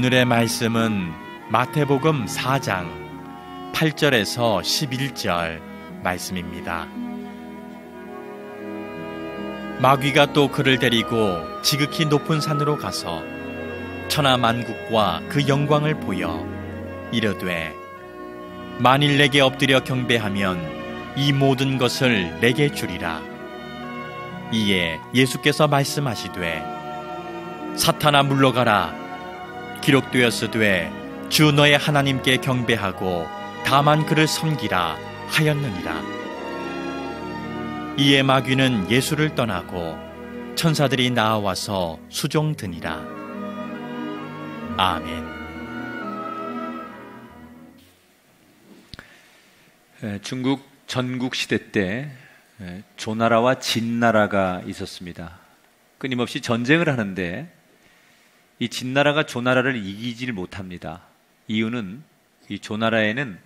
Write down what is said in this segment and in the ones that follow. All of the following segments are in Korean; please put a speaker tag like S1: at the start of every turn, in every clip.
S1: 오늘의 말씀은 마태복음 4장 8절에서 11절 말씀입니다. 마귀가 또 그를 데리고 지극히 높은 산으로 가서 천하 만국과 그 영광을 보여 이르되 만일 내게 엎드려 경배하면 이 모든 것을 내게 주리라. 이에 예수께서 말씀하시되 사탄아 물러가라. 기록되었으되 주 너의 하나님께 경배하고 다만 그를 섬기라 하였느니라. 이에 마귀는 예수를 떠나고 천사들이 나와서 수종드니라. 아멘.
S2: 중국 전국 시대 때 조나라와 진나라가 있었습니다. 끊임없이 전쟁을 하는데 이 진나라가 조나라를 이기지를 못합니다. 이유는 이 조나라에는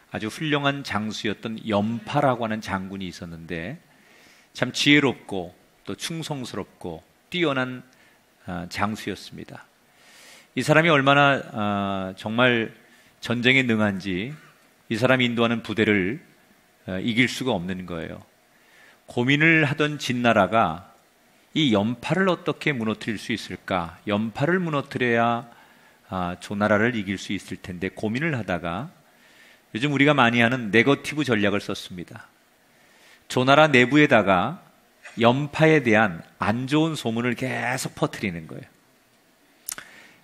S2: 아주 훌륭한 장수였던 연파라고 하는 장군이 있었는데 참 지혜롭고 또 충성스럽고 뛰어난 장수였습니다. 이 사람이 얼마나 정말 전쟁에 능한지 이 사람이 인도하는 부대를 이길 수가 없는 거예요. 고민을 하던 진나라가 이 연파를 어떻게 무너뜨릴 수 있을까? 연파를 무너뜨려야 조나라를 이길 수 있을 텐데 고민을 하다가 요즘 우리가 많이 하는 네거티브 전략을 썼습니다. 조나라 내부에다가 연파에 대한 안 좋은 소문을 계속 퍼뜨리는 거예요.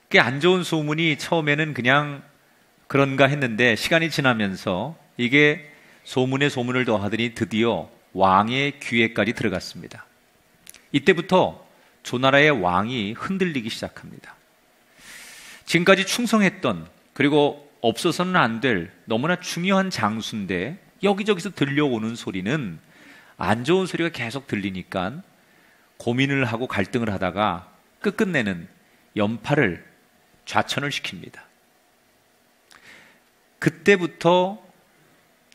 S2: 그 안 좋은 소문이 처음에는 그냥 그런가 했는데 시간이 지나면서 이게 소문에 소문을 더하더니 드디어 왕의 귀에까지 들어갔습니다. 이때부터 조나라의 왕이 흔들리기 시작합니다. 지금까지 충성했던, 그리고 없어서는 안 될 너무나 중요한 장수인데 여기저기서 들려오는 소리는 안 좋은 소리가 계속 들리니까 고민을 하고 갈등을 하다가 끝끝내는 연파를 좌천을 시킵니다. 그때부터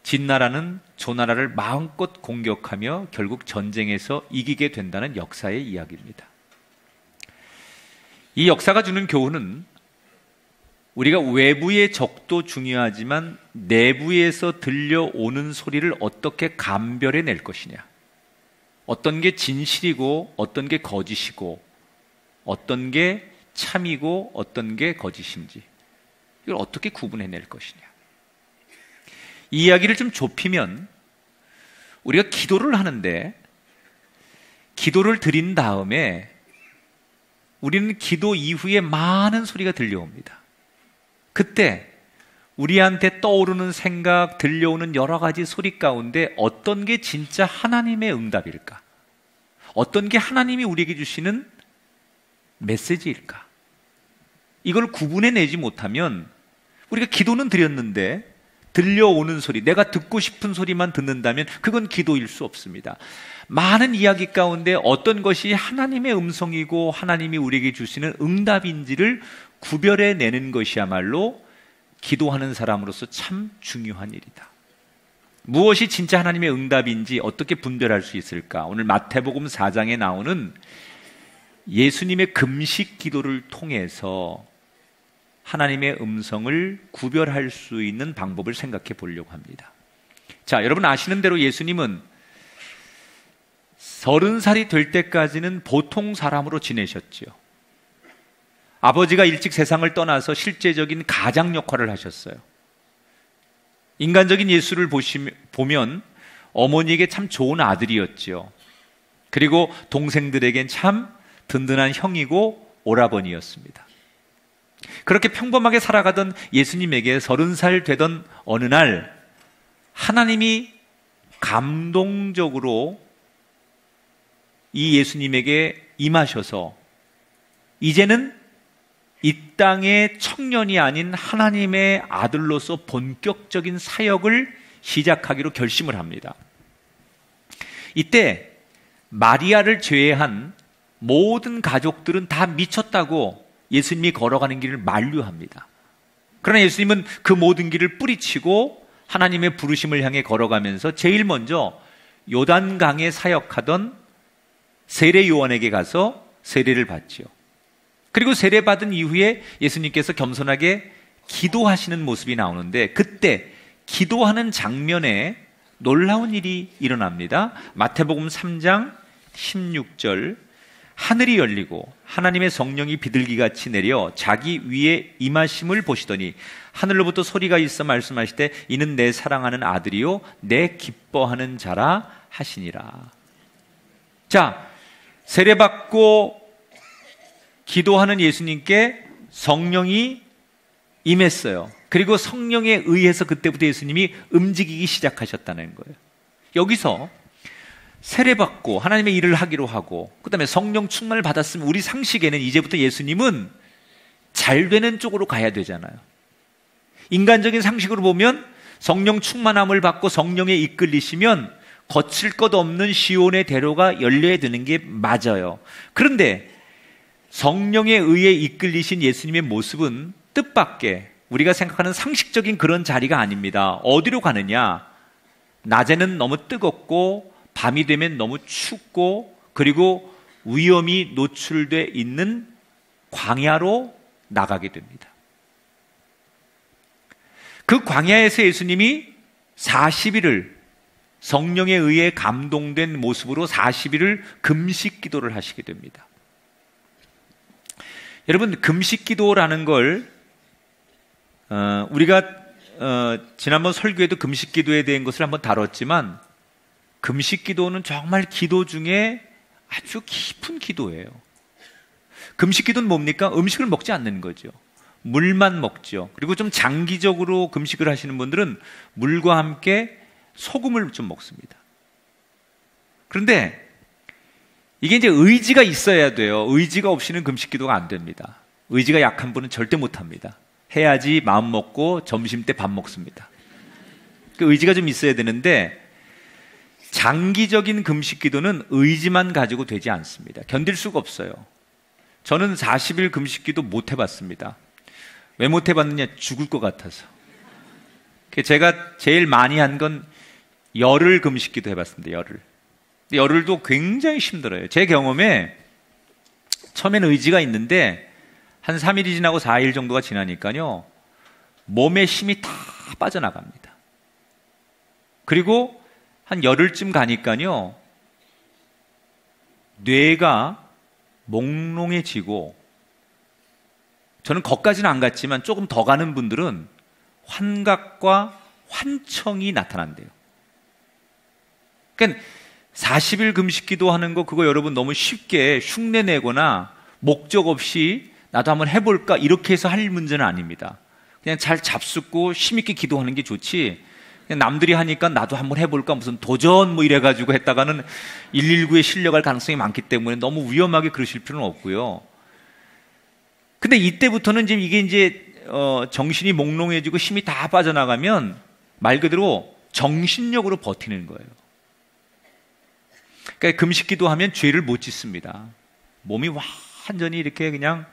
S2: 진나라는 조나라를 마음껏 공격하며 결국 전쟁에서 이기게 된다는 역사의 이야기입니다. 이 역사가 주는 교훈은 우리가 외부의 적도 중요하지만 내부에서 들려오는 소리를 어떻게 감별해낼 것이냐, 어떤 게 진실이고 어떤 게 거짓이고 어떤 게 참이고 어떤 게 거짓인지 이걸 어떻게 구분해낼 것이냐. 이 이야기를 좀 좁히면 우리가 기도를 하는데 기도를 드린 다음에 우리는 기도 이후에 많은 소리가 들려옵니다. 그때 우리한테 떠오르는 생각, 들려오는 여러 가지 소리 가운데 어떤 게 진짜 하나님의 응답일까? 어떤 게 하나님이 우리에게 주시는 메시지일까? 이걸 구분해내지 못하면 우리가 기도는 드렸는데 들려오는 소리, 내가 듣고 싶은 소리만 듣는다면 그건 기도일 수 없습니다. 많은 이야기 가운데 어떤 것이 하나님의 음성이고 하나님이 우리에게 주시는 응답인지를 구별해내는 것이야말로 기도하는 사람으로서 참 중요한 일이다. 무엇이 진짜 하나님의 응답인지 어떻게 분별할 수 있을까? 오늘 마태복음 4장에 나오는 예수님의 금식 기도를 통해서 하나님의 음성을 구별할 수 있는 방법을 생각해 보려고 합니다. 자, 여러분 아시는 대로 예수님은 30살이 될 때까지는 보통 사람으로 지내셨죠. 아버지가 일찍 세상을 떠나서 실제적인 가장 역할을 하셨어요. 인간적인 예수를 보면 어머니에게 참 좋은 아들이었죠. 그리고 동생들에겐 참 든든한 형이고 오라버니였습니다. 그렇게 평범하게 살아가던 예수님에게 30살 되던 어느 날 하나님이 감동적으로 이 예수님에게 임하셔서 이제는 이 땅의 청년이 아닌 하나님의 아들로서 본격적인 사역을 시작하기로 결심을 합니다. 이때 마리아를 제외한 모든 가족들은 다 미쳤다고 예수님이 걸어가는 길을 만류합니다. 그러나 예수님은 그 모든 길을 뿌리치고 하나님의 부르심을 향해 걸어가면서 제일 먼저 요단강에 사역하던 세례 요한에게 가서 세례를 받지요. 그리고 세례받은 이후에 예수님께서 겸손하게 기도하시는 모습이 나오는데, 그때 기도하는 장면에 놀라운 일이 일어납니다. 마태복음 3장 16절, 하늘이 열리고 하나님의 성령이 비둘기같이 내려 자기 위에 임하심을 보시더니 하늘로부터 소리가 있어 말씀하시되 이는 내 사랑하는 아들이요 내 기뻐하는 자라 하시니라. 자, 세례받고 기도하는 예수님께 성령이 임했어요. 그리고 성령에 의해서 그때부터 예수님이 움직이기 시작하셨다는 거예요. 여기서 세례받고 하나님의 일을 하기로 하고 그 다음에 성령 충만을 받았으면 우리 상식에는 이제부터 예수님은 잘 되는 쪽으로 가야 되잖아요. 인간적인 상식으로 보면 성령 충만함을 받고 성령에 이끌리시면 거칠 것 없는 시온의 대로가 열려야 되는 게 맞아요. 그런데 성령에 의해 이끌리신 예수님의 모습은 뜻밖의, 우리가 생각하는 상식적인 그런 자리가 아닙니다. 어디로 가느냐? 낮에는 너무 뜨겁고 밤이 되면 너무 춥고 그리고 위험이 노출돼 있는 광야로 나가게 됩니다. 그 광야에서 예수님이 40일을 성령에 의해 감동된 모습으로 40일을 금식 기도를 하시게 됩니다. 여러분, 금식 기도라는 걸 우리가 지난번 설교에도 금식 기도에 대한 것을 한번 다뤘지만, 금식 기도는 정말 기도 중에 아주 깊은 기도예요. 금식 기도는 뭡니까? 음식을 먹지 않는 거죠. 물만 먹죠. 그리고 좀 장기적으로 금식을 하시는 분들은 물과 함께 소금을 좀 먹습니다. 그런데 이게 이제 의지가 있어야 돼요. 의지가 없이는 금식 기도가 안 됩니다. 의지가 약한 분은 절대 못 합니다. 해야지 마음 먹고 점심 때 밥 먹습니다. 그 의지가 좀 있어야 되는데, 장기적인 금식 기도는 의지만 가지고 되지 않습니다. 견딜 수가 없어요. 저는 40일 금식 기도 못 해봤습니다. 왜 못 해봤느냐? 죽을 것 같아서. 제가 제일 많이 한 건 열흘 금식 기도 해봤습니다. 열흘. 열흘도 굉장히 힘들어요. 제 경험에 처음엔 의지가 있는데 한 3일이 지나고 4일 정도가 지나니까요, 몸에 힘이 다 빠져나갑니다. 그리고 한 열흘쯤 가니까요, 뇌가 몽롱해지고, 저는 거기까지는 안 갔지만 조금 더 가는 분들은 환각과 환청이 나타난대요. 그러니까 40일 금식 기도하는 거, 그거 여러분 너무 쉽게 흉내내거나 목적 없이 나도 한번 해볼까 이렇게 해서 할 문제는 아닙니다. 그냥 잘 잡숫고 힘있게 기도하는 게 좋지, 그냥 남들이 하니까 나도 한번 해볼까 무슨 도전 뭐 이래가지고 했다가는 119에 실려갈 가능성이 많기 때문에 너무 위험하게 그러실 필요는 없고요. 근데 이때부터는 지금 이게 이제 정신이 몽롱해지고 힘이 다 빠져나가면 말 그대로 정신력으로 버티는 거예요. 그러니까 금식 기도하면 죄를 못 짓습니다. 몸이 완전히 이렇게 그냥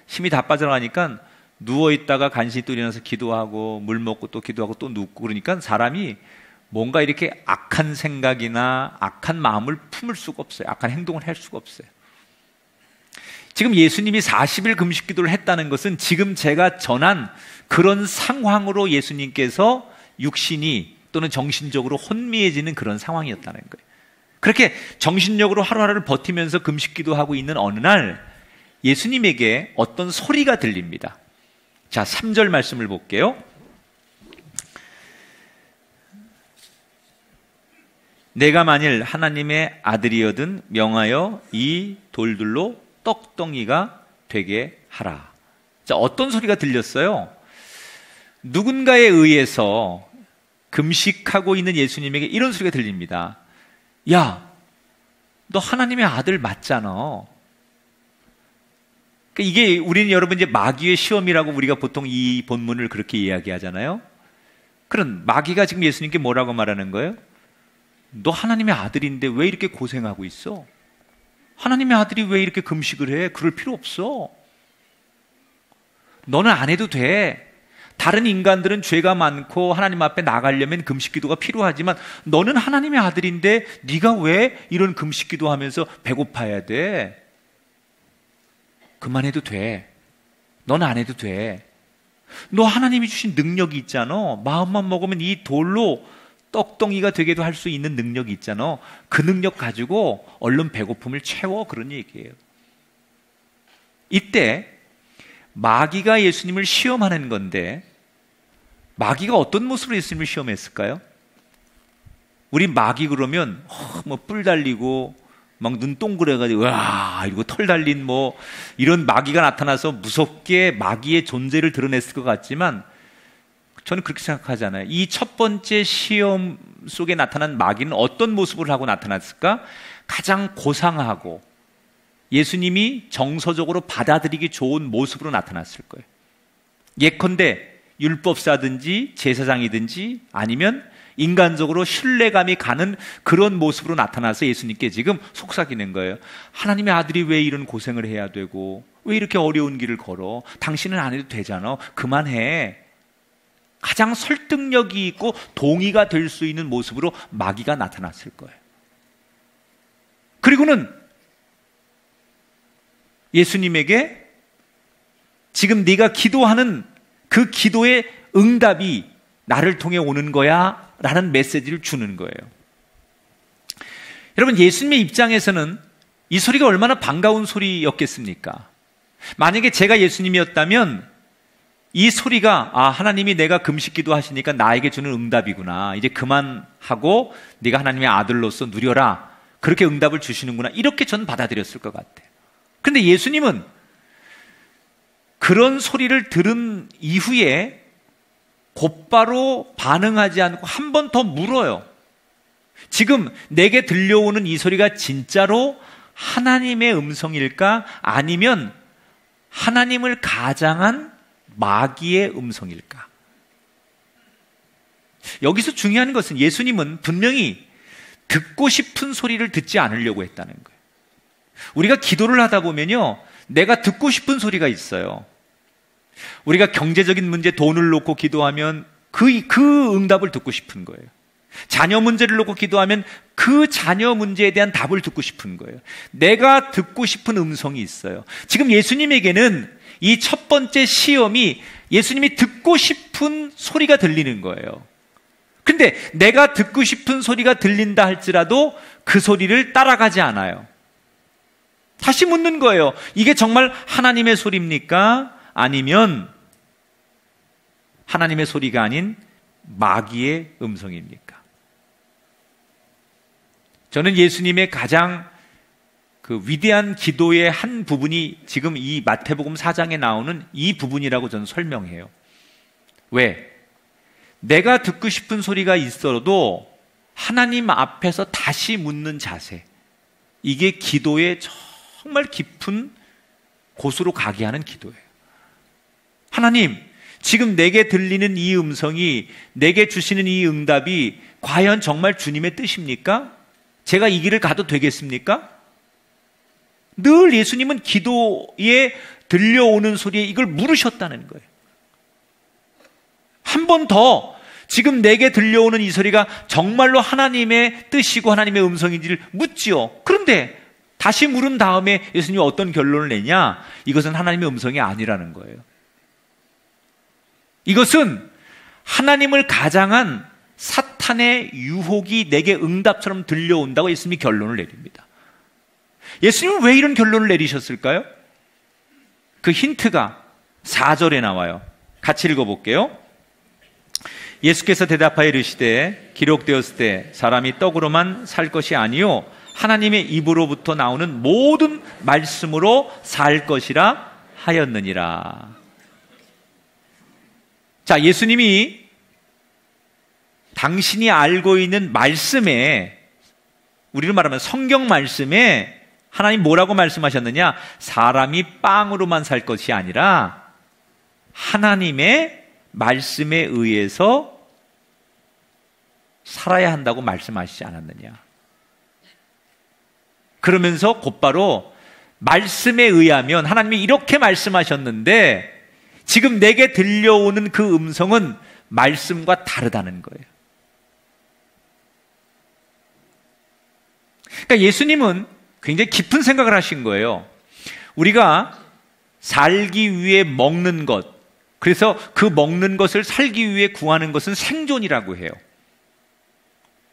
S2: 힘이 다 빠져나가니까 누워있다가 간신히 또 일어나서 기도하고 물 먹고 또 기도하고 또 눕고, 그러니까 사람이 뭔가 이렇게 악한 생각이나 악한 마음을 품을 수가 없어요. 악한 행동을 할 수가 없어요. 지금 예수님이 40일 금식 기도를 했다는 것은 지금 제가 전한 그런 상황으로 예수님께서 육신이 또는 정신적으로 혼미해지는 그런 상황이었다는 거예요. 그렇게 정신력으로 하루하루를 버티면서 금식 기도하고 있는 어느 날 예수님에게 어떤 소리가 들립니다. 자, 3절 말씀을 볼게요. 내가 만일 하나님의 아들이여든 명하여 이 돌들로 떡덩이가 되게 하라. 자, 어떤 소리가 들렸어요? 누군가에 의해서 금식하고 있는 예수님에게 이런 소리가 들립니다. 야, 너 하나님의 아들 맞잖아. 이게 우리는 여러분 이제 마귀의 시험이라고 우리가 보통 이 본문을 그렇게 이야기하잖아요. 그런 마귀가 지금 예수님께 뭐라고 말하는 거예요? 너 하나님의 아들인데 왜 이렇게 고생하고 있어? 하나님의 아들이 왜 이렇게 금식을 해? 그럴 필요 없어. 너는 안 해도 돼. 다른 인간들은 죄가 많고 하나님 앞에 나가려면 금식 기도가 필요하지만 너는 하나님의 아들인데 네가 왜 이런 금식 기도하면서 배고파야 돼? 그만해도 돼. 넌 안 해도 돼. 너 하나님이 주신 능력이 있잖아. 마음만 먹으면 이 돌로 떡덩이가 되게도 할 수 있는 능력이 있잖아. 그 능력 가지고 얼른 배고픔을 채워. 그런 얘기예요. 이때 마귀가 예수님을 시험하는 건데, 마귀가 어떤 모습으로 예수님을 시험했을까요? 우리 마귀 그러면 뭐 뿔 달리고 막 눈 동그래가지고 와 이거 털 달린 뭐 이런 마귀가 나타나서 무섭게 마귀의 존재를 드러냈을 것 같지만, 저는 그렇게 생각하잖아요. 이 첫 번째 시험 속에 나타난 마귀는 어떤 모습을 하고 나타났을까? 가장 고상하고 예수님이 정서적으로 받아들이기 좋은 모습으로 나타났을 거예요. 예컨대 율법사든지 제사장이든지 아니면 인간적으로 신뢰감이 가는 그런 모습으로 나타나서 예수님께 지금 속삭이는 거예요. 하나님의 아들이 왜 이런 고생을 해야 되고 왜 이렇게 어려운 길을 걸어? 당신은 안 해도 되잖아. 그만해. 가장 설득력이 있고 동의가 될 수 있는 모습으로 마귀가 나타났을 거예요. 그리고는 예수님에게 지금 네가 기도하는 그 기도의 응답이 나를 통해 오는 거야 라는 메시지를 주는 거예요. 여러분, 예수님의 입장에서는 이 소리가 얼마나 반가운 소리였겠습니까? 만약에 제가 예수님이었다면 이 소리가 하나님이 내가 금식기도 하시니까 나에게 주는 응답이구나, 이제 그만하고 네가 하나님의 아들로서 누려라, 그렇게 응답을 주시는구나, 이렇게 저는 받아들였을 것 같아요. 그런데 예수님은 그런 소리를 들은 이후에 곧바로 반응하지 않고 한 번 더 물어요. 지금 내게 들려오는 이 소리가 진짜로 하나님의 음성일까? 아니면 하나님을 가장한 마귀의 음성일까? 여기서 중요한 것은 예수님은 분명히 듣고 싶은 소리를 듣지 않으려고 했다는 거예요. 우리가 기도를 하다 보면요, 내가 듣고 싶은 소리가 있어요. 우리가 경제적인 문제, 돈을 놓고 기도하면 그 응답을 듣고 싶은 거예요. 자녀 문제를 놓고 기도하면 그 자녀 문제에 대한 답을 듣고 싶은 거예요. 내가 듣고 싶은 음성이 있어요. 지금 예수님에게는 이 첫 번째 시험이 예수님이 듣고 싶은 소리가 들리는 거예요. 근데 내가 듣고 싶은 소리가 들린다 할지라도 그 소리를 따라가지 않아요. 다시 묻는 거예요. 이게 정말 하나님의 소리입니까? 아니면 하나님의 소리가 아닌 마귀의 음성입니까? 저는 예수님의 가장 위대한 기도의 한 부분이 지금 이 마태복음 4장에 나오는 이 부분이라고 저는 설명해요. 왜? 내가 듣고 싶은 소리가 있어도 하나님 앞에서 다시 묻는 자세, 이게 기도의 정말 깊은 곳으로 가게 하는 기도예요. 하나님, 지금 내게 들리는 이 음성이, 내게 주시는 이 응답이 과연 정말 주님의 뜻입니까? 제가 이 길을 가도 되겠습니까? 늘 예수님은 기도에 들려오는 소리에 이걸 물으셨다는 거예요. 한 번 더 지금 내게 들려오는 이 소리가 정말로 하나님의 뜻이고 하나님의 음성인지를 묻지요. 그런데 다시 물은 다음에 예수님이 어떤 결론을 내냐? 이것은 하나님의 음성이 아니라는 거예요. 이것은 하나님을 가장한 사탄의 유혹이 내게 응답처럼 들려온다고 예수님이 결론을 내립니다. 예수님은 왜 이런 결론을 내리셨을까요? 그 힌트가 4절에 나와요. 같이 읽어볼게요. 예수께서 대답하여 이르시되 기록되었을 때 사람이 떡으로만 살 것이 아니요 하나님의 입으로부터 나오는 모든 말씀으로 살 것이라 하였느니라. 자, 예수님이 당신이 알고 있는 말씀에, 우리로 말하면 성경 말씀에 하나님 뭐라고 말씀하셨느냐? 사람이 빵으로만 살 것이 아니라 하나님의 말씀에 의해서 살아야 한다고 말씀하시지 않았느냐? 그러면서 곧바로 말씀에 의하면 하나님이 이렇게 말씀하셨는데 지금 내게 들려오는 그 음성은 말씀과 다르다는 거예요. 그러니까 예수님은 굉장히 깊은 생각을 하신 거예요. 우리가 살기 위해 먹는 것, 그래서 그 먹는 것을 살기 위해 구하는 것은 생존이라고 해요.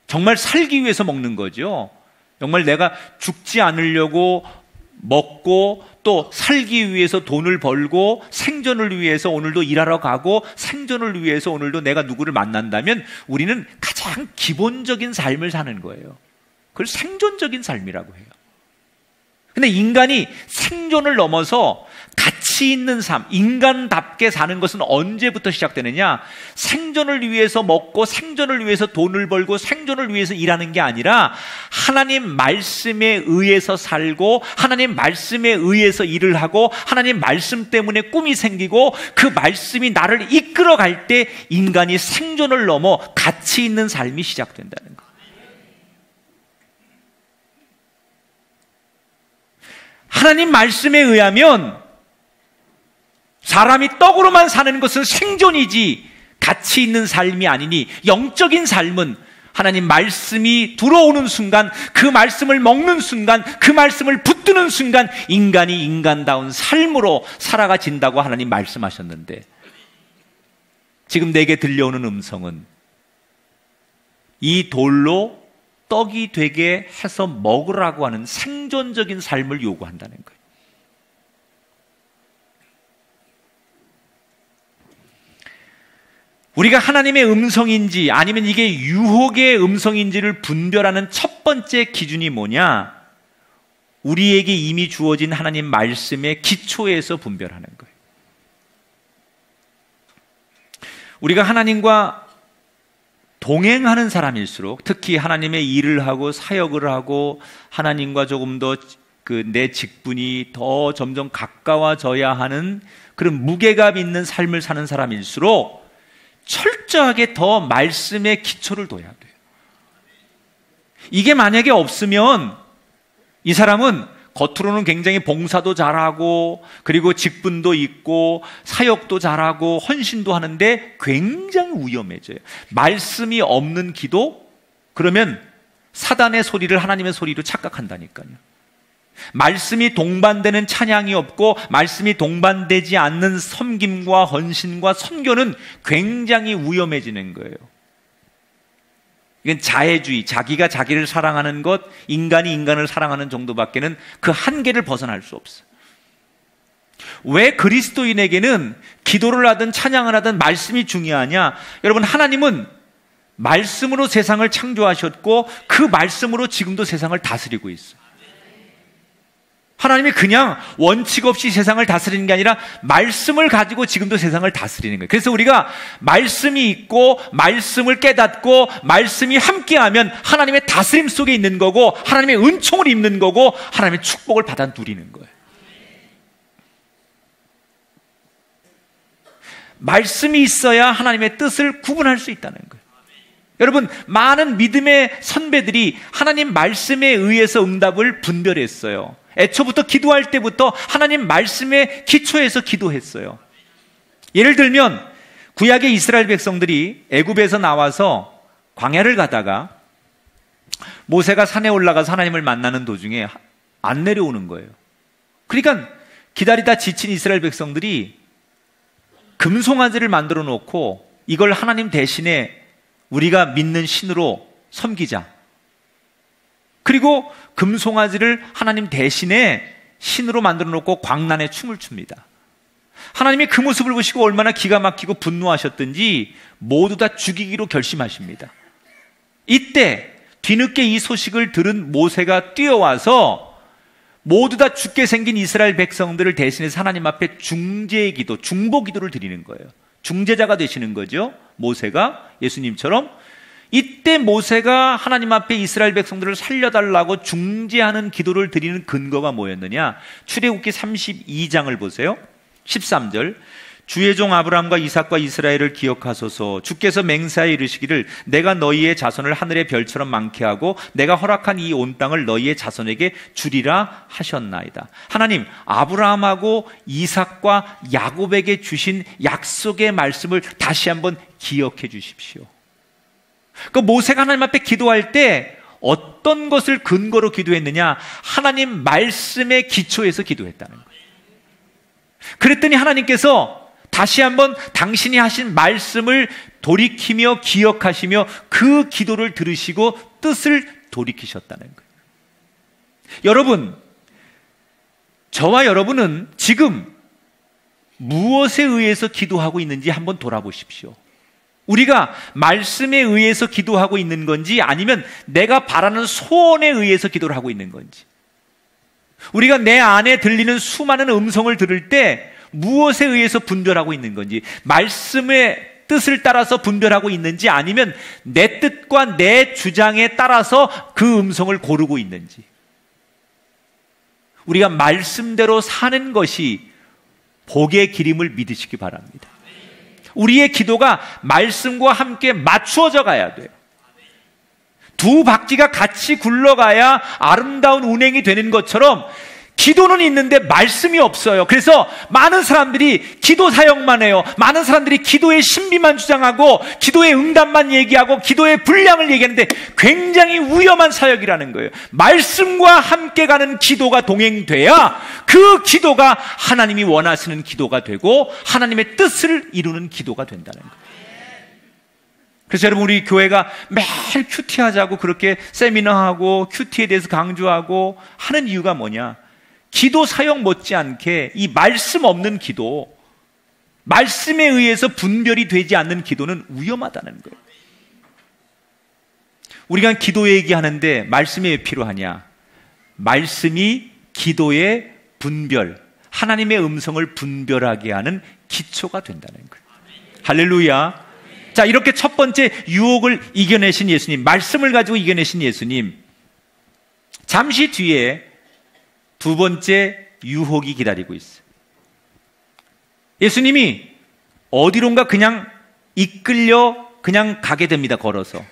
S2: 정말 살기 위해서 먹는 거죠. 정말 내가 죽지 않으려고 먹고 또 살기 위해서 돈을 벌고 생존을 위해서 오늘도 일하러 가고 생존을 위해서 오늘도 내가 누구를 만난다면 우리는 가장 기본적인 삶을 사는 거예요. 그걸 생존적인 삶이라고 해요. 근데 인간이 생존을 넘어서 가치 있는 삶, 인간답게 사는 것은 언제부터 시작되느냐? 생존을 위해서 먹고 생존을 위해서 돈을 벌고 생존을 위해서 일하는 게 아니라 하나님 말씀에 의해서 살고 하나님 말씀에 의해서 일을 하고 하나님 말씀 때문에 꿈이 생기고 그 말씀이 나를 이끌어갈 때 인간이 생존을 넘어 가치 있는 삶이 시작된다는 거예요. 하나님 말씀에 의하면 사람이 떡으로만 사는 것은 생존이지 가치 있는 삶이 아니니 영적인 삶은 하나님 말씀이 들어오는 순간 그 말씀을 먹는 순간 그 말씀을 붙드는 순간 인간이 인간다운 삶으로 살아가진다고 하나님 말씀하셨는데 지금 내게 들려오는 음성은 이 돌로 떡이 되게 해서 먹으라고 하는 생존적인 삶을 요구한다는 거예요. 우리가 하나님의 음성인지 아니면 이게 유혹의 음성인지를 분별하는 첫 번째 기준이 뭐냐? 우리에게 이미 주어진 하나님 말씀의 기초에서 분별하는 거예요. 우리가 하나님과 동행하는 사람일수록 특히 하나님의 일을 하고 사역을 하고 하나님과 조금 더 내 직분이 더 점점 가까워져야 하는 그런 무게감 있는 삶을 사는 사람일수록 철저하게 더 말씀의 기초를 둬야 돼요. 이게 만약에 없으면 이 사람은 겉으로는 굉장히 봉사도 잘하고 그리고 직분도 있고 사역도 잘하고 헌신도 하는데 굉장히 위험해져요. 말씀이 없는 기도? 그러면 사단의 소리를 하나님의 소리로 착각한다니까요. 말씀이 동반되는 찬양이 없고 말씀이 동반되지 않는 섬김과 헌신과 선교는 굉장히 위험해지는 거예요. 이건 자애주의, 자기가 자기를 사랑하는 것, 인간이 인간을 사랑하는 정도밖에는 그 한계를 벗어날 수 없어요. 왜 그리스도인에게는 기도를 하든 찬양을 하든 말씀이 중요하냐? 여러분, 하나님은 말씀으로 세상을 창조하셨고 그 말씀으로 지금도 세상을 다스리고 있어요. 하나님이 그냥 원칙 없이 세상을 다스리는 게 아니라 말씀을 가지고 지금도 세상을 다스리는 거예요. 그래서 우리가 말씀이 있고 말씀을 깨닫고 말씀이 함께하면 하나님의 다스림 속에 있는 거고 하나님의 은총을 입는 거고 하나님의 축복을 받아 누리는 거예요. 말씀이 있어야 하나님의 뜻을 구분할 수 있다는 거예요. 여러분, 많은 믿음의 선배들이 하나님 말씀에 의해서 응답을 분별했어요. 애초부터 기도할 때부터 하나님 말씀의 기초에서 기도했어요. 예를 들면 구약의 이스라엘 백성들이 애굽에서 나와서 광야를 가다가 모세가 산에 올라가서 하나님을 만나는 도중에 안 내려오는 거예요. 그러니까 기다리다 지친 이스라엘 백성들이 금송아지를 만들어 놓고 이걸 하나님 대신에 우리가 믿는 신으로 섬기자. 그리고 금송아지를 하나님 대신에 신으로 만들어 놓고 광란에 춤을 춥니다. 하나님이 그 모습을 보시고 얼마나 기가 막히고 분노하셨든지 모두 다 죽이기로 결심하십니다. 이때 뒤늦게 이 소식을 들은 모세가 뛰어와서 모두 다 죽게 생긴 이스라엘 백성들을 대신해서 하나님 앞에 중재의 기도, 중보 기도를 드리는 거예요. 중재자가 되시는 거죠. 모세가 예수님처럼. 이때 모세가 하나님 앞에 이스라엘 백성들을 살려달라고 중재하는 기도를 드리는 근거가 뭐였느냐? 출애굽기 32장을 보세요. 13절. 주의 종 아브라함과 이삭과 이스라엘을 기억하소서. 주께서 맹세하여 이르시기를 내가 너희의 자손을 하늘의 별처럼 많게 하고 내가 허락한 이 온 땅을 너희의 자손에게 주리라 하셨나이다. 하나님, 아브라함하고 이삭과 야곱에게 주신 약속의 말씀을 다시 한번 기억해 주십시오. 그 모세가 하나님 앞에 기도할 때 어떤 것을 근거로 기도했느냐? 하나님 말씀의 기초에서 기도했다는 거예요. 그랬더니 하나님께서 다시 한번 당신이 하신 말씀을 돌이키며 기억하시며 그 기도를 들으시고 뜻을 돌이키셨다는 거예요. 여러분, 저와 여러분은 지금 무엇에 의해서 기도하고 있는지 한번 돌아보십시오. 우리가 말씀에 의해서 기도하고 있는 건지 아니면 내가 바라는 소원에 의해서 기도를 하고 있는 건지. 우리가 내 안에 들리는 수많은 음성을 들을 때 무엇에 의해서 분별하고 있는 건지, 말씀의 뜻을 따라서 분별하고 있는지 아니면 내 뜻과 내 주장에 따라서 그 음성을 고르고 있는지. 우리가 말씀대로 사는 것이 복의 길임을 믿으시기 바랍니다. 우리의 기도가 말씀과 함께 맞추어져 가야 돼요. 두 바퀴가 같이 굴러가야 아름다운 운행이 되는 것처럼 기도는 있는데 말씀이 없어요. 그래서 많은 사람들이 기도 사역만 해요. 많은 사람들이 기도의 신비만 주장하고 기도의 응답만 얘기하고 기도의 분량을 얘기하는데 굉장히 위험한 사역이라는 거예요. 말씀과 함께 가는 기도가 동행돼야 그 기도가 하나님이 원하시는 기도가 되고 하나님의 뜻을 이루는 기도가 된다는 거예요. 그래서 여러분, 우리 교회가 매일 큐티하자고 그렇게 세미나하고 큐티에 대해서 강조하고 하는 이유가 뭐냐? 기도 사역 못지않게 이 말씀 없는 기도, 말씀에 의해서 분별이 되지 않는 기도는 위험하다는 거예요. 우리가 기도 얘기하는데 말씀이 왜 필요하냐? 말씀이 기도의 분별, 하나님의 음성을 분별하게 하는 기초가 된다는 거예요. 할렐루야. 자, 이렇게 첫 번째 유혹을 이겨내신 예수님, 말씀을 가지고 이겨내신 예수님, 잠시 뒤에 두 번째 유혹이 기다리고 있어요. 예수님이 어디론가 그냥 이끌려 그냥 가게 됩니다. 걸어서.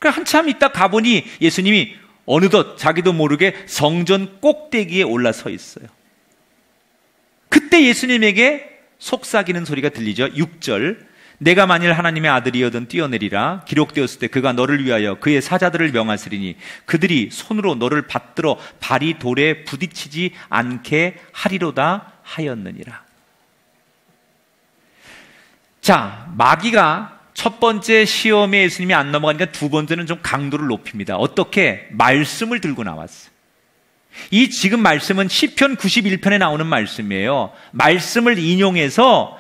S2: 한참 있다 가보니 예수님이 어느덧 자기도 모르게 성전 꼭대기에 올라서 있어요. 그때 예수님에게 속삭이는 소리가 들리죠. 6절, 내가 만일 하나님의 아들이여든 뛰어내리라. 기록되었을 때 그가 너를 위하여 그의 사자들을 명하시리니 그들이 손으로 너를 받들어 발이 돌에 부딪히지 않게 하리로다 하였느니라. 자, 마귀가 첫 번째 시험에 예수님이 안 넘어가니까 두 번째는 좀 강도를 높입니다. 어떻게? 말씀을 들고 나왔어요. 이 지금 말씀은 시편 91편에 나오는 말씀이에요. 말씀을 인용해서,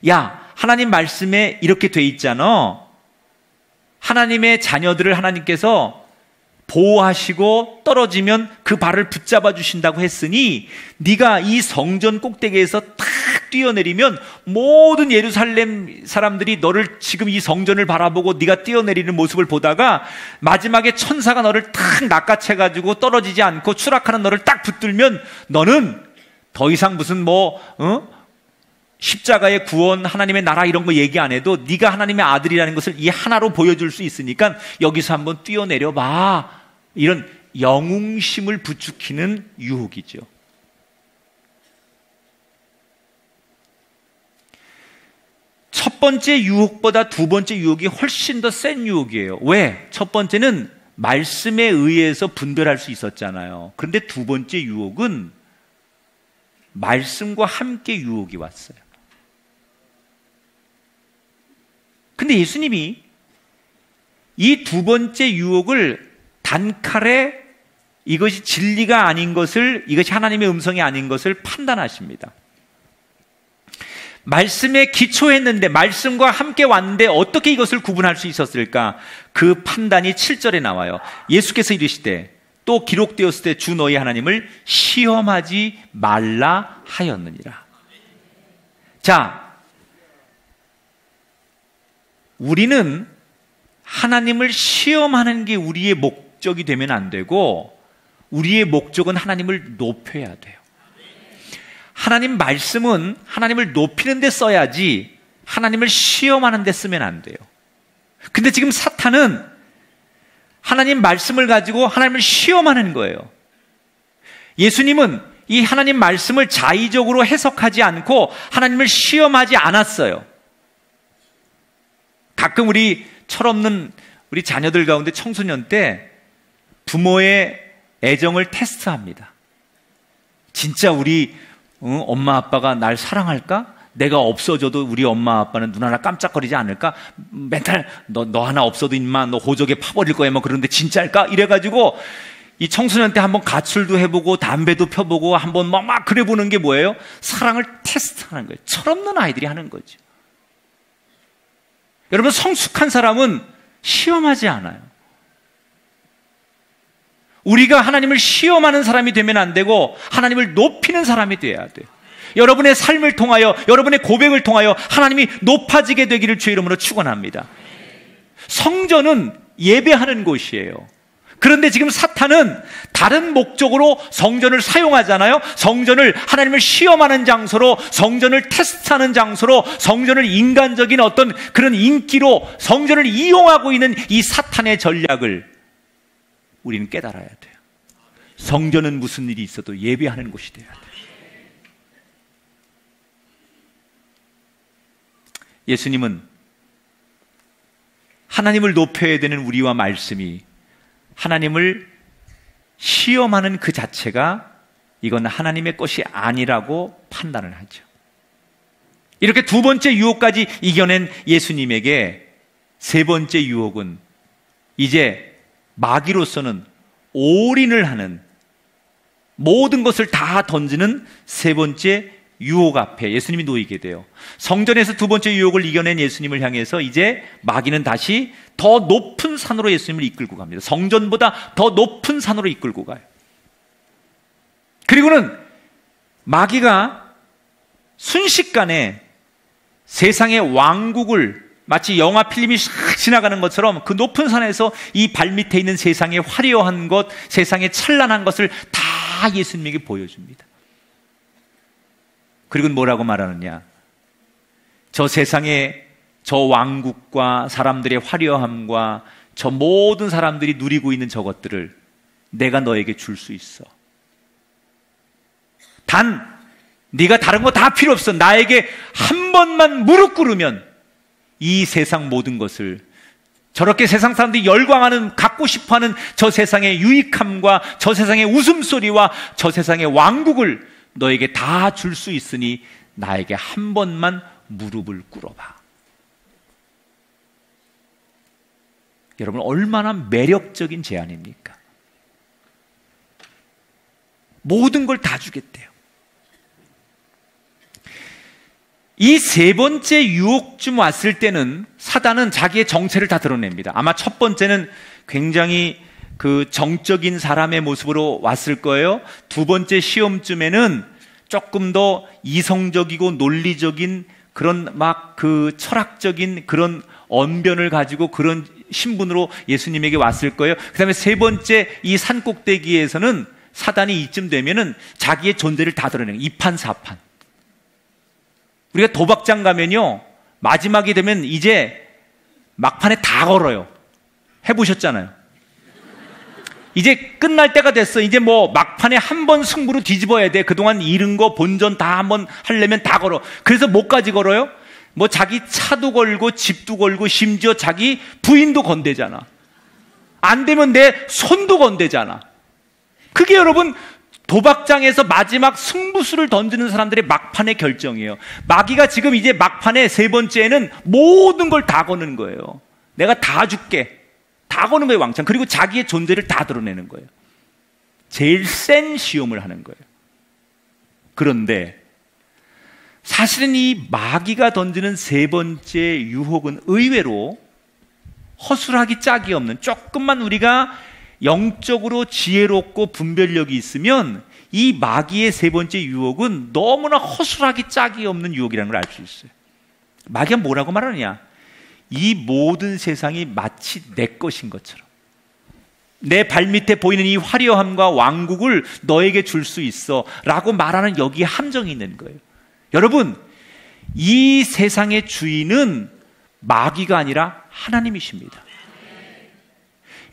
S2: 야, 하나님 말씀에 이렇게 돼 있잖아. 하나님의 자녀들을 하나님께서 보호하시고 떨어지면 그 발을 붙잡아 주신다고 했으니 네가 이 성전 꼭대기에서 탁 뛰어내리면 모든 예루살렘 사람들이 너를 지금 이 성전을 바라보고 네가 뛰어내리는 모습을 보다가 마지막에 천사가 너를 탁 낚아채가지고 떨어지지 않고 추락하는 너를 딱 붙들면 너는 더 이상 무슨 십자가의 구원, 하나님의 나라 이런 거 얘기 안 해도 네가 하나님의 아들이라는 것을 이 하나로 보여줄 수 있으니까 여기서 한번 뛰어내려 봐. 이런 영웅심을 부추기는 유혹이죠. 첫 번째 유혹보다 두 번째 유혹이 훨씬 더 센 유혹이에요. 왜? 첫 번째는 말씀에 의해서 분별할 수 있었잖아요. 그런데 두 번째 유혹은 말씀과 함께 유혹이 왔어요. 근데 예수님이 이 두 번째 유혹을 단칼에 이것이 진리가 아닌 것을, 이것이 하나님의 음성이 아닌 것을 판단하십니다. 말씀에 기초했는데, 말씀과 함께 왔는데 어떻게 이것을 구분할 수 있었을까? 그 판단이 7절에 나와요. 예수께서 이르시되 또 기록되었을 때 주 너희 하나님을 시험하지 말라 하였느니라. 자, 우리는 하나님을 시험하는 게 우리의 목적이 되면 안 되고 우리의 목적은 하나님을 높여야 돼요. 하나님 말씀은 하나님을 높이는 데 써야지 하나님을 시험하는 데 쓰면 안 돼요. 근데 지금 사탄은 하나님 말씀을 가지고 하나님을 시험하는 거예요. 예수님은 이 하나님 말씀을 자의적으로 해석하지 않고 하나님을 시험하지 않았어요. 가끔 우리 철없는 우리 자녀들 가운데 청소년 때 부모의 애정을 테스트합니다. 진짜 우리 엄마 아빠가 날 사랑할까? 내가 없어져도 우리 엄마 아빠는 눈 하나 깜짝거리지 않을까? 맨날 너 하나 없어도 임마 너 호적에 파버릴 거야 뭐 그런데 진짜일까? 이래가지고 이 청소년 때 한번 가출도 해보고 담배도 펴보고 한번 막 그래보는 게 뭐예요? 사랑을 테스트하는 거예요. 철없는 아이들이 하는 거죠. 여러분, 성숙한 사람은 시험하지 않아요. 우리가 하나님을 시험하는 사람이 되면 안 되고 하나님을 높이는 사람이 돼야 돼요. 여러분의 삶을 통하여, 여러분의 고백을 통하여 하나님이 높아지게 되기를 주의 이름으로 축원합니다. 성전은 예배하는 곳이에요. 그런데 지금 사탄은 다른 목적으로 성전을 사용하잖아요. 성전을 하나님을 시험하는 장소로, 성전을 테스트하는 장소로, 성전을 인간적인 어떤 그런 인기로 성전을 이용하고 있는 이 사탄의 전략을 우리는 깨달아야 돼요. 성전은 무슨 일이 있어도 예배하는 곳이 돼야 돼요. 예수님은 하나님을 높여야 되는 우리와 말씀이 하나님을 시험하는 그 자체가 이건 하나님의 것이 아니라고 판단을 하죠. 이렇게 두 번째 유혹까지 이겨낸 예수님에게 세 번째 유혹은 이제 마귀로서는 올인을 하는, 모든 것을 다 던지는 세 번째 유혹 앞에 예수님이 놓이게 돼요. 성전에서 두 번째 유혹을 이겨낸 예수님을 향해서 이제 마귀는 다시 더 높은 산으로 예수님을 이끌고 갑니다. 성전보다 더 높은 산으로 이끌고 가요. 그리고는 마귀가 순식간에 세상의 왕국을 마치 영화 필름이 싹 지나가는 것처럼 그 높은 산에서 이 발밑에 있는 세상의 화려한 것, 세상의 찬란한 것을 다 예수님에게 보여줍니다. 그리고 뭐라고 말하느냐? 저 세상의 저 왕국과 사람들의 화려함과 저 모든 사람들이 누리고 있는 저것들을 내가 너에게 줄 수 있어. 단 네가 다른 거 다 필요 없어. 나에게 한 번만 무릎 꿇으면 이 세상 모든 것을, 저렇게 세상 사람들이 열광하는, 갖고 싶어하는 저 세상의 유익함과 저 세상의 웃음소리와 저 세상의 왕국을 너에게 다 줄 수 있으니 나에게 한 번만 무릎을 꿇어봐. 여러분, 얼마나 매력적인 제안입니까? 모든 걸 다 주겠대요. 이 세 번째 유혹쯤 왔을 때는 사단은 자기의 정체를 다 드러냅니다. 아마 첫 번째는 굉장히 그 정적인 사람의 모습으로 왔을 거예요. 두 번째 시험쯤에는 조금 더 이성적이고 논리적인 그런 막 그 철학적인 그런 언변을 가지고 그런 신분으로 예수님에게 왔을 거예요. 그 다음에 세 번째 이 산꼭대기에서는 사단이 이쯤 되면은 자기의 존재를 다 드러내는 이판사판. 우리가 도박장 가면요, 마지막이 되면 이제 막판에 다 걸어요. 해보셨잖아요. 이제 끝날 때가 됐어. 이제 뭐 막판에 한 번 승부로 뒤집어야 돼. 그동안 잃은 거 본전 다 한번 하려면 다 걸어. 그래서 뭐까지 걸어요? 뭐 자기 차도 걸고 집도 걸고 심지어 자기 부인도 건대잖아. 안 되면 내 손도 건대잖아. 그게 여러분 도박장에서 마지막 승부수를 던지는 사람들의 막판의 결정이에요. 마귀가 지금 이제 막판에 세 번째에는 모든 걸 다 거는 거예요. 내가 다 줄게. 다 거는 거예요, 왕창. 그리고 자기의 존재를 다 드러내는 거예요. 제일 센 시험을 하는 거예요. 그런데 사실은 이 마귀가 던지는 세 번째 유혹은 의외로 허술하기 짝이 없는, 조금만 우리가 영적으로 지혜롭고 분별력이 있으면 이 마귀의 세 번째 유혹은 너무나 허술하기 짝이 없는 유혹이라는 걸 알 수 있어요. 마귀가 뭐라고 말하느냐? 이 모든 세상이 마치 내 것인 것처럼, 내 발밑에 보이는 이 화려함과 왕국을 너에게 줄 수 있어 라고 말하는 여기에 함정이 있는 거예요. 여러분, 이 세상의 주인은 마귀가 아니라 하나님이십니다.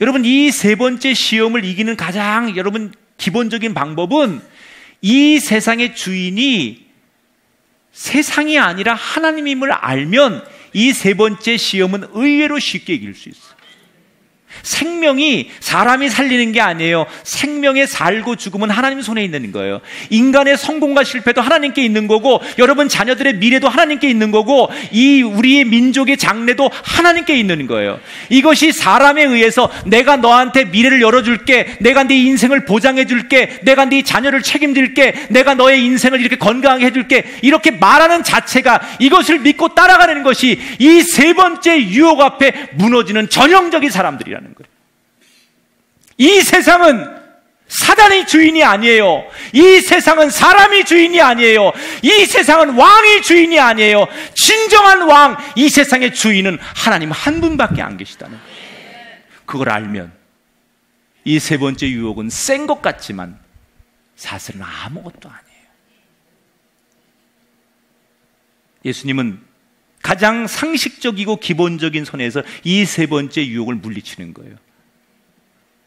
S2: 여러분, 이 세 번째 시험을 이기는 가장 여러분 기본적인 방법은 이 세상의 주인이 세상이 아니라 하나님임을 알면 이 세 번째 시험은 의외로 쉽게 이길 수 있어요. 생명이 사람이 살리는 게 아니에요. 생명의 살고 죽음은 하나님 손에 있는 거예요. 인간의 성공과 실패도 하나님께 있는 거고, 여러분 자녀들의 미래도 하나님께 있는 거고, 이 우리의 민족의 장래도 하나님께 있는 거예요. 이것이 사람에 의해서 내가 너한테 미래를 열어줄게, 내가 네 인생을 보장해줄게, 내가 네 자녀를 책임질게, 내가 너의 인생을 이렇게 건강하게 해줄게, 이렇게 말하는 자체가, 이것을 믿고 따라가는 것이 이 세 번째 유혹 앞에 무너지는 전형적인 사람들이라는 거예요. 이 세상은 사단이 주인이 아니에요. 이 세상은 사람이 주인이 아니에요. 이 세상은 왕이 주인이 아니에요. 진정한 왕, 이 세상의 주인은 하나님 한 분밖에 안 계시다는 거예요. 그걸 알면 이 세 번째 유혹은 센 것 같지만 사실은 아무것도 아니에요. 예수님은 가장 상식적이고 기본적인 선에서 이 세 번째 유혹을 물리치는 거예요.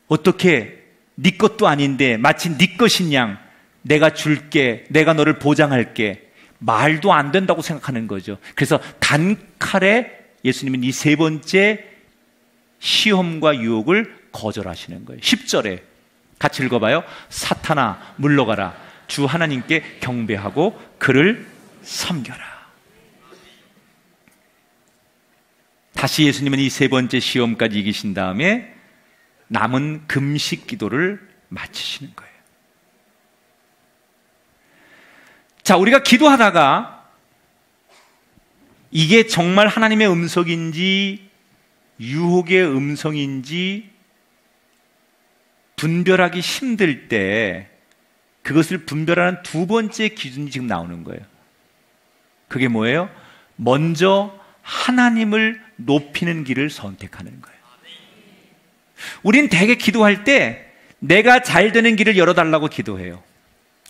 S2: 어떻게 네 것도 아닌데 마치 네 것인 양 내가 줄게, 내가 너를 보장할게, 말도 안 된다고 생각하는 거죠. 그래서 단칼에 예수님은 이 세 번째 시험과 유혹을 거절하시는 거예요. 10절에 같이 읽어봐요. 사탄아 물러가라, 주 하나님께 경배하고 그를 섬겨라. 다시 예수님은 이 세 번째 시험까지 이기신 다음에 남은 금식 기도를 마치시는 거예요. 자, 우리가 기도하다가 이게 정말 하나님의 음성인지 유혹의 음성인지 분별하기 힘들 때 그것을 분별하는 두 번째 기준이 지금 나오는 거예요. 그게 뭐예요? 먼저 하나님을 높이는 길을 선택하는 거예요. 우린 대개 기도할 때 내가 잘 되는 길을 열어달라고 기도해요.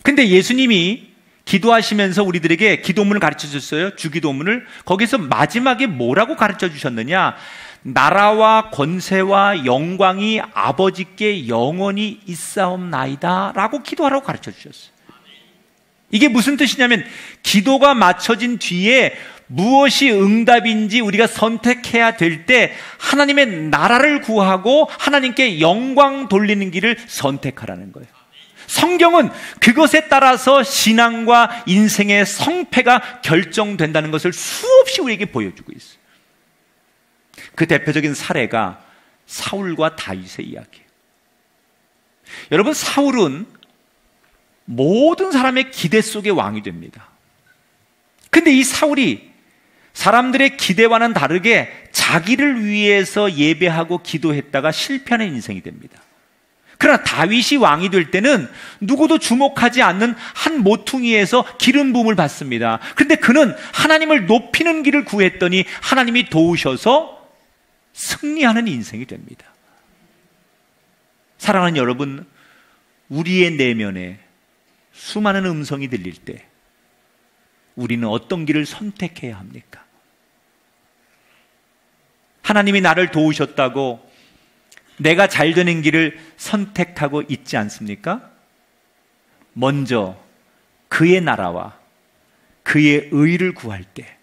S2: 근데 예수님이 기도하시면서 우리들에게 기도문을 가르쳐 주셨어요. 주기도문을. 거기서 마지막에 뭐라고 가르쳐 주셨느냐? 나라와 권세와 영광이 아버지께 영원히 있사옵나이다 라고 기도하라고 가르쳐 주셨어요. 이게 무슨 뜻이냐면 기도가 맞춰진 뒤에 무엇이 응답인지 우리가 선택해야 될 때 하나님의 나라를 구하고 하나님께 영광 돌리는 길을 선택하라는 거예요. 성경은 그것에 따라서 신앙과 인생의 성패가 결정된다는 것을 수없이 우리에게 보여주고 있어요. 그 대표적인 사례가 사울과 다윗의 이야기예요. 여러분, 사울은 모든 사람의 기대 속의 왕이 됩니다. 근데 이 사울이 사람들의 기대와는 다르게 자기를 위해서 예배하고 기도했다가 실패하는 인생이 됩니다. 그러나 다윗이 왕이 될 때는 누구도 주목하지 않는 한 모퉁이에서 기름 부음을 받습니다. 그런데 그는 하나님을 높이는 길을 구했더니 하나님이 도우셔서 승리하는 인생이 됩니다. 사랑하는 여러분, 우리의 내면에 수많은 음성이 들릴 때 우리는 어떤 길을 선택해야 합니까? 하나님이 나를 도우셨다고 내가 잘 되는 길을 선택하고 있지 않습니까? 먼저 그의 나라와 그의 의를 구할 때,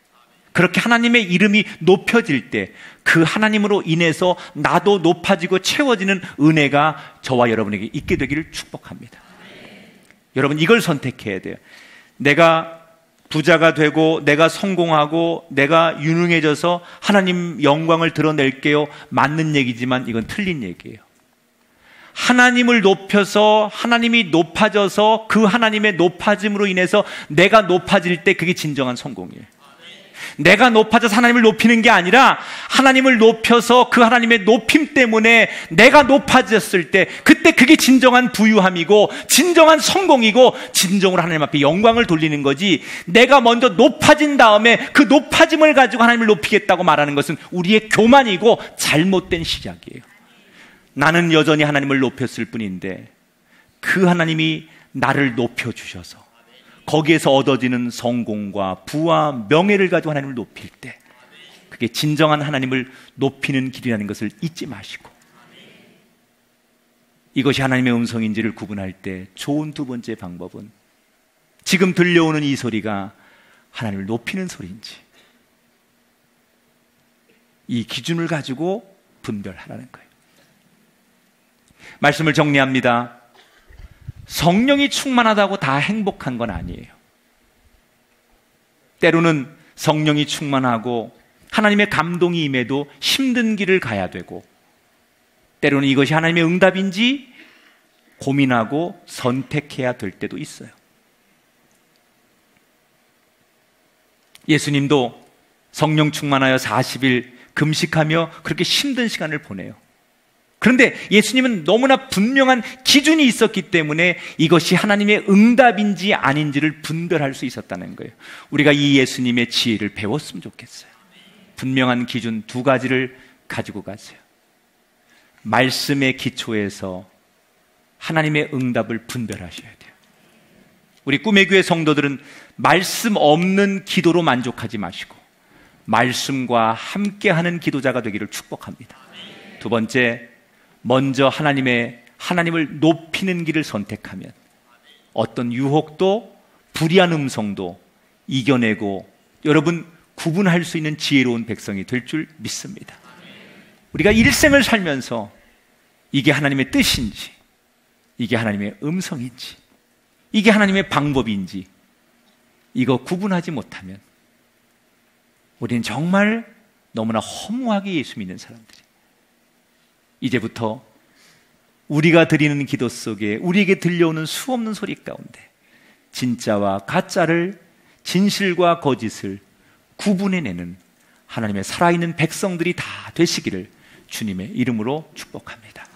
S2: 그렇게 하나님의 이름이 높여질 때 그 하나님으로 인해서 나도 높아지고 채워지는 은혜가 저와 여러분에게 있게 되기를 축복합니다. 여러분, 이걸 선택해야 돼요. 내가 부자가 되고 내가 성공하고 내가 유능해져서 하나님 영광을 드러낼게요. 맞는 얘기지만 이건 틀린 얘기예요. 하나님을 높여서 하나님이 높아져서 그 하나님의 높아짐으로 인해서 내가 높아질 때 그게 진정한 성공이에요. 내가 높아져서 하나님을 높이는 게 아니라 하나님을 높여서 그 하나님의 높임 때문에 내가 높아졌을 때 그때 그게 진정한 부유함이고 진정한 성공이고 진정으로 하나님 앞에 영광을 돌리는 거지, 내가 먼저 높아진 다음에 그 높아짐을 가지고 하나님을 높이겠다고 말하는 것은 우리의 교만이고 잘못된 시작이에요. 나는 여전히 하나님을 높였을 뿐인데 그 하나님이 나를 높여주셔서 거기에서 얻어지는 성공과 부와 명예를 가지고 하나님을 높일 때 그게 진정한 하나님을 높이는 길이라는 것을 잊지 마시고, 이것이 하나님의 음성인지를 구분할 때 좋은 두 번째 방법은 지금 들려오는 이 소리가 하나님을 높이는 소리인지 이 기준을 가지고 분별하라는 거예요. 말씀을 정리합니다. 성령이 충만하다고 다 행복한 건 아니에요. 때로는 성령이 충만하고 하나님의 감동이 임해도 힘든 길을 가야 되고, 때로는 이것이 하나님의 응답인지 고민하고 선택해야 될 때도 있어요. 예수님도 성령 충만하여 40일 금식하며 그렇게 힘든 시간을 보내요. 그런데 예수님은 너무나 분명한 기준이 있었기 때문에 이것이 하나님의 응답인지 아닌지를 분별할 수 있었다는 거예요. 우리가 이 예수님의 지혜를 배웠으면 좋겠어요. 분명한 기준 2가지를 가지고 가세요. 말씀의 기초에서 하나님의 응답을 분별하셔야 돼요. 우리 꿈의 교회 성도들은 말씀 없는 기도로 만족하지 마시고 말씀과 함께하는 기도자가 되기를 축복합니다. 2번째, 먼저 하나님을 높이는 길을 선택하면 어떤 유혹도 불의한 음성도 이겨내고 여러분 구분할 수 있는 지혜로운 백성이 될 줄 믿습니다. 우리가 일생을 살면서 이게 하나님의 뜻인지, 이게 하나님의 음성인지, 이게 하나님의 방법인지 이거 구분하지 못하면 우리는 정말 너무나 허무하게 예수 믿는 사람들이. 이제부터 우리가 드리는 기도 속에 우리에게 들려오는 수없는 소리 가운데 진짜와 가짜를, 진실과 거짓을 구분해내는 하나님의 살아있는 백성들이 다 되시기를 주님의 이름으로 축복합니다.